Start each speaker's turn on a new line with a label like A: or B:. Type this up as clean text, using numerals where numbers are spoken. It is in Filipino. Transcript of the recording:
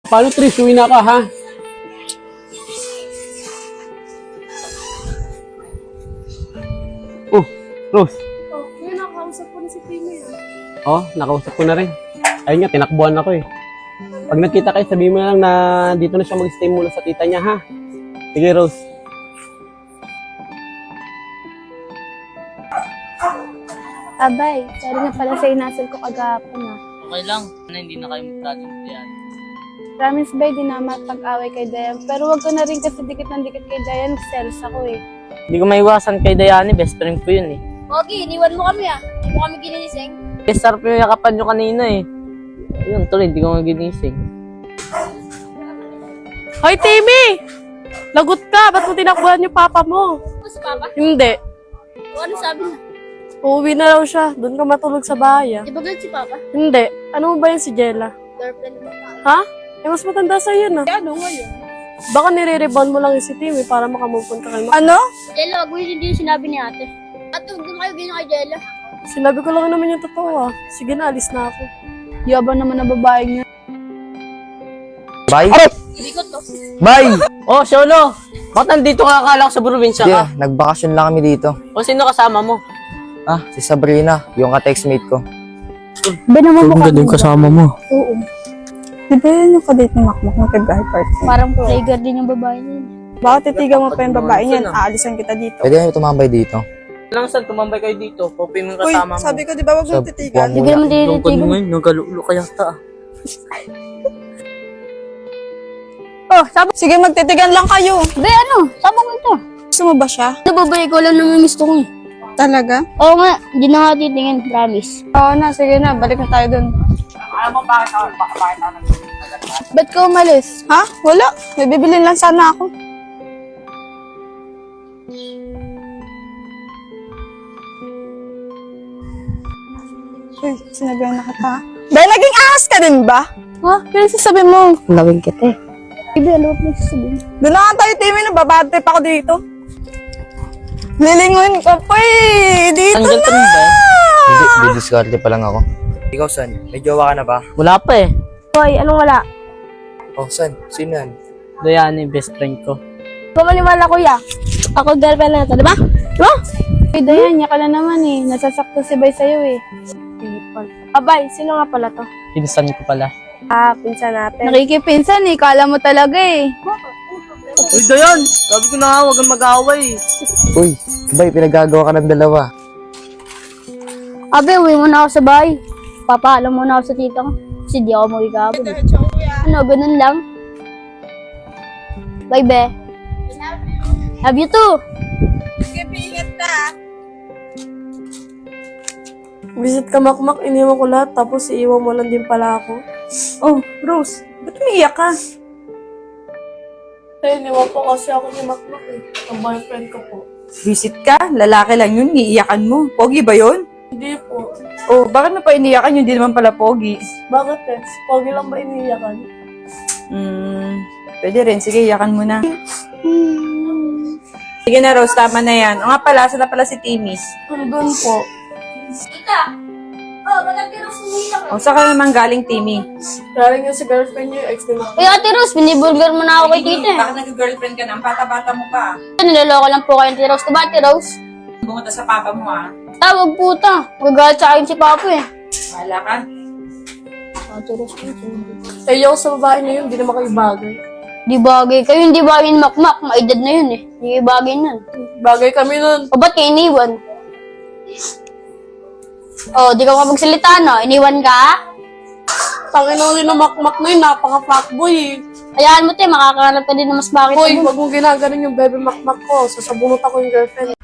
A: Paano, Trish? Uwi na ka, ha? Oh, Rose.
B: Oh, yun, nakausap ko na si Timo yun.
A: Oh, nakausap ko na rin. Ayun nga, tinakbuhan ako eh. Pag nagkita kayo, sabihin mo lang na dito na siya mag-stay muna sa tita niya, ha? Sige, Rose.
B: Abay, sorry na pala sa inasal ko kagapon ah.
C: Okay lang, hindi na kayo magtatintiyan.
B: Promise bay, di na mapag-away kay Dayan. Pero wag ko na rin kasi dikit ng dikit kay Dayan, sales ako eh.
C: Hindi ko maiwasan kay Dayani, best friend ko yun eh.
D: Pogi, iniwan mo kami ah. Hindi mo kami ginising.
C: Sarap yung yakapan nyo kanina eh. Ayun, tuloy, hindi ko nga ginising.
E: Hoy, Timmy! Lagot ka! Ba't mo tinakbuhan yung papa mo?
D: Ano si Papa?
E: Hindi.
D: O ano sabi niya?
E: Uuwi na raw siya. Doon ka matulog sa bahay.
D: Di ba ganun si Papa?
E: Hindi. Ano mo ba yan si Jella?
D: Girlfriend mo.
E: Ha? Eh, mas matanda sa'yo yun ah.
D: Ano ngayon?
E: Baka nire-rebound mo lang yung si Timmy para makamove on ka kay Ano?
D: Jello, wag mo hindi yung sinabi ni ate. At huwag din kayo ganyan kay Jello.
E: Sinabi ko lang naman yung totoo ah. Sige na, alis na ako.
B: Yabang naman na babaeng yun.
F: Bye!
D: Hindi ko to.
F: Bye!
C: Oh, Sholo! Bakit nandito ka? Akala ko sa probinsya ka?
F: Yeah, nagbakasyon lang kami dito.
C: O sino kasama mo?
F: Ah, si Sabrina, yung ka-textmate ko.
B: Ba naman mo kami?
C: kasama mo.
B: Oo.
G: Di ba yun yung kadate ni Makmak ng kagahay party?
D: Parang playguard din yung babae niya.
G: Baka titigan mo pa yung babae niyan, aalisan kita dito.
F: Pwede kayo tumambay dito.
C: Lang saan tumambay kayo dito? Popi mo yung
G: Uy,
C: kasama mo.
G: sabi ko di ba wag mo
F: Sa
G: titigan?
D: Hindi ko naman
C: Yung
D: tinitigan.
C: ngayon, yung kalulo kaya ta.
G: Oh, sabi, sige magtitigan lang kayo.
D: Be, ano? Sama ko ito.
G: Gusto mo ba siya?
D: Nababae ko lang naman gusto ko eh.
G: Talaga?
D: Oo nga, hindi na nga titingin, promise.
G: Oo na, sige na, balik na tayo dun.
B: Ba't ka umalis?
G: Ha? Wala. May bibilin lang sana ako. Uy, sinabihan na kita. Dahil naging ahas ka din ba?
B: Ha? Pero sasabi mo.
D: Lawin kita eh. Ibe, ano ba sasabihin?
G: Doon na nga tayo, Timmy, nababad trip ako dito. Lilingon ka pa eh. Dito
C: Ang
G: na!
C: girlfriend ba?
F: Hindi, didiskarte pa lang ako. Ikaw, San? May jowa ka na ba?
C: Wala pa eh.
B: Hoy, anong wala?
F: Oh, San? Sino yan?
C: Dayani, best friend ko.
B: Kumaliwala kuya. Ako girlfriend na ito, di ba? Diba? Uy, Dayan, niya ka na naman eh. Nasasakto si Bay sa'yo eh. Abay, sino nga pala to?
C: Pinsan ko pala.
E: Ah, pinsan natin.
B: Nakikipinsan eh. Kala mo talaga eh.
C: Uy, Dayan! Sabi ko na nga, huwag kang mag-away.
F: Uy, bay, pinagagawa ka ng dalawa.
D: Abe, uwi mo na ako sa bahay. Papaalam mo na ako sa tita ko. Kasi di ako magigabon. Ano, ganun lang. Bye, be. Love you too.
G: Sige, ingat ka.
E: Visit ka, Makmak. Iniwan ko lahat. Tapos iiwan mo lang din pala ako.
G: Oh, Rose, ba't umiiyak ka?
E: Eh, iniwan po kasi ako ni Makmak eh. Ang boyfriend ko po.
G: Visit ka? Lalaki lang yun, iiyakan mo. Pogi ba yun?
E: Hindi po.
G: Oh, bakit mo pa iniyakan yun? Hindi naman pala pogi.
E: Bakit eh? Pogi lang ba iniiyakan?
G: Pwede rin. Sige, iyakan mo na. Sige na, Rose. Tama na yan. O nga pala, saan na pala si Timmy?
E: Doon po.
D: Tita! Oh, ba't Ate Rose umiiyak?
G: O, saan ka naman galing, Timmy?
E: Galing yung si girlfriend niyo, yung ex ni Makmak.
D: Uy, Ate Rose, binibulgar mo na ako kay tita eh.
G: Bakit nag-girlfriend ka na? Ang bata-bata mo pa.
D: Niloloko lang po kayo, Ate Rose. Diba, Ate Rose?
G: Bumunta sa papa mo, ah.
D: Tawag puta. Magagalit sa akin si Papa eh.
G: Bahala ka.
D: Ate Rose,
E: Eh, yung sa babae niyo yun, hindi naman kayo bagay.
D: di bagay kayo, hindi bagay ni Makmak. Maedad na yun eh. Hindi bagay nun.
E: Bagay kami nun.
D: O ba't kayo iniwan? O, di ka makapagsalita no? Iniwan ka?
E: Tangin na rin ng Makmak na yun, napaka-fuckboy eh.
D: Hayaan mo te, makakahanap ka din na mas bakit.
E: Hoy, wag mong ginaganon yung bebe Makmak ko. Sasabunot ako yung girlfriend.